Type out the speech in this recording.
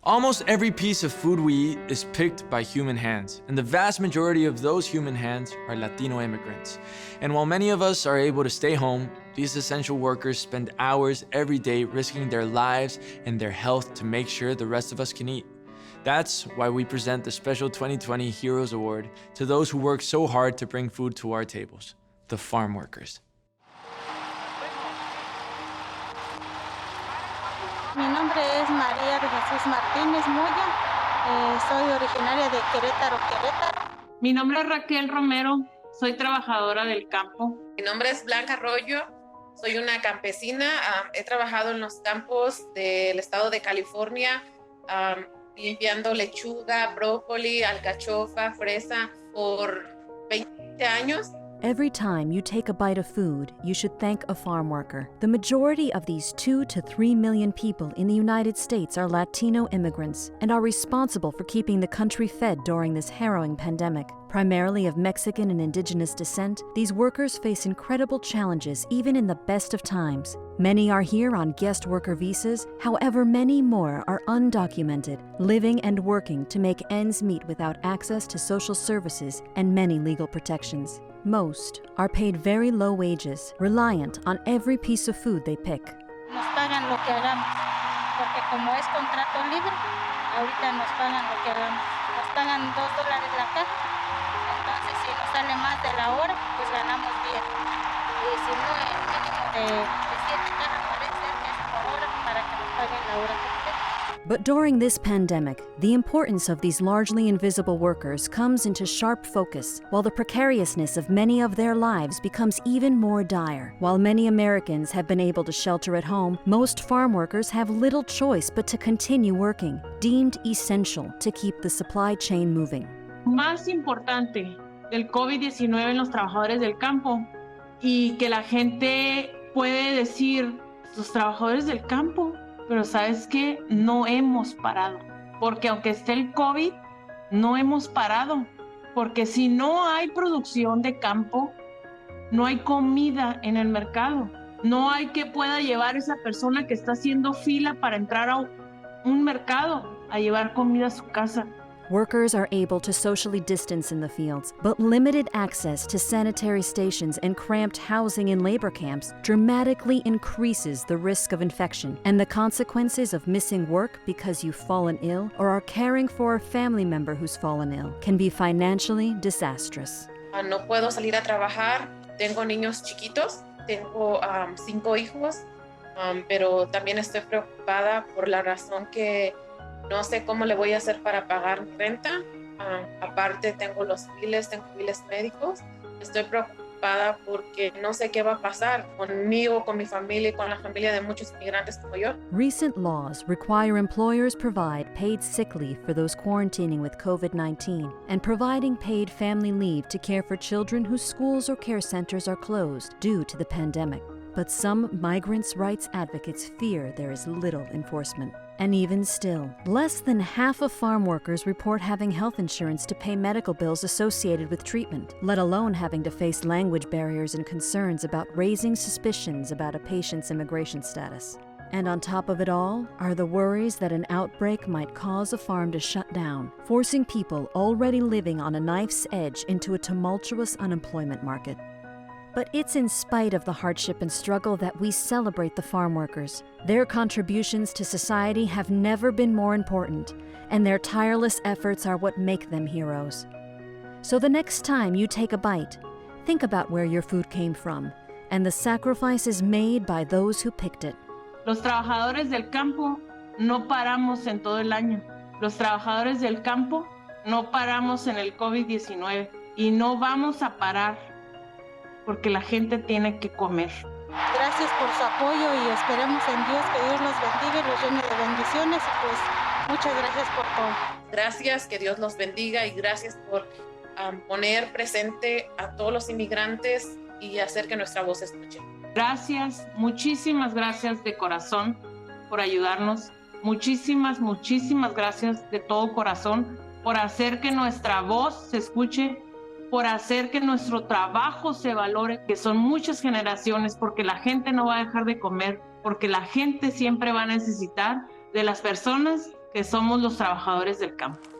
Almost every piece of food we eat is picked by human hands, and the vast majority of those human hands are Latino immigrants. And while many of us are able to stay home, these essential workers spend hours every day risking their lives and their health to make sure the rest of us can eat. That's why we present the special 2020 Heroes Award to those who work so hard to bring food to our tables, the farm workers. Mi nombre es María de Jesús Martínez Moya, soy originaria de Querétaro, Querétaro. Mi nombre es Raquel Romero, soy trabajadora del campo. Mi nombre es Blanca Arroyo, soy una campesina, he trabajado en los campos del estado de California, limpiando lechuga, brócoli, alcachofa, fresa por 20 años. Every time you take a bite of food, you should thank a farm worker. The majority of these 2 to 3 million people in the United States are Latino immigrants and are responsible for keeping the country fed during this harrowing pandemic. Primarily of Mexican and indigenous descent, these workers face incredible challenges even in the best of times. Many are here on guest worker visas, however many more are undocumented, living and working to make ends meet without access to social services and many legal protections. Most are paid very low wages, reliant on every piece of food they pick. Nos pagan lo que hagamos, porque como es contrato libre, ahorita nos pagan lo que hagamos. Nos pagan $2 la caja, entonces si nos sale más de la hora, pues ganamos bien. Y si no, el mínimo de 7 cajas parece que es por hora para que nos paguen la hora completa. But during this pandemic, the importance of these largely invisible workers comes into sharp focus, while the precariousness of many of their lives becomes even more dire. While many Americans have been able to shelter at home, most farm workers have little choice but to continue working, deemed essential to keep the supply chain moving. Más importante del COVID-19 en los trabajadores del campo y que la gente puede decir, los trabajadores del campo, pero ¿sabes qué? No hemos parado, porque aunque esté el COVID, no hemos parado, porque si no hay producción de campo, no hay comida en el mercado, no hay que pueda llevar esa persona que está haciendo fila para entrar a un mercado a llevar comida a su casa. Workers are able to socially distance in the fields, but limited access to sanitary stations and cramped housing in labor camps dramatically increases the risk of infection, and the consequences of missing work because you've fallen ill or are caring for a family member who's fallen ill can be financially disastrous. No puedo salir a trabajar, tengo niños chiquitos, tengo 5 hijos, pero también estoy preocupada por la razón que no sé cómo le voy a hacer para pagar mi renta. Aparte tengo los biles médicos. Estoy preocupada porque no sé qué va a pasar conmigo, con mi familia y con la familia de muchos inmigrantes como yo. Recent laws require employers provide paid sick leave for those quarantining with COVID-19 and providing paid family leave to care for children whose schools or care centers are closed due to the pandemic. But some migrants' rights advocates fear there is little enforcement. And even still, less than half of farm workers report having health insurance to pay medical bills associated with treatment, let alone having to face language barriers and concerns about raising suspicions about a patient's immigration status. And on top of it all are the worries that an outbreak might cause a farm to shut down, forcing people already living on a knife's edge into a tumultuous unemployment market. But it's in spite of the hardship and struggle that we celebrate the farm workers. Their contributions to society have never been more important, and their tireless efforts are what make them heroes. So the next time you take a bite, think about where your food came from and the sacrifices made by those who picked it. Los trabajadores del campo no paramos en todo el año. Los trabajadores del campo no paramos en el COVID-19 y no vamos a parar, porque la gente tiene que comer. Gracias por su apoyo y esperemos en Dios que Dios los bendiga y los llene de bendiciones y pues muchas gracias por todo. Gracias, que Dios los bendiga y gracias por poner presente a todos los inmigrantes y hacer que nuestra voz se escuche. Gracias, muchísimas gracias de corazón por ayudarnos. Muchísimas gracias de todo corazón por hacer que nuestra voz se escuche, por hacer que nuestro trabajo se valore, que son muchas generaciones, porque la gente no va a dejar de comer, porque la gente siempre va a necesitar de las personas que somos los trabajadores del campo.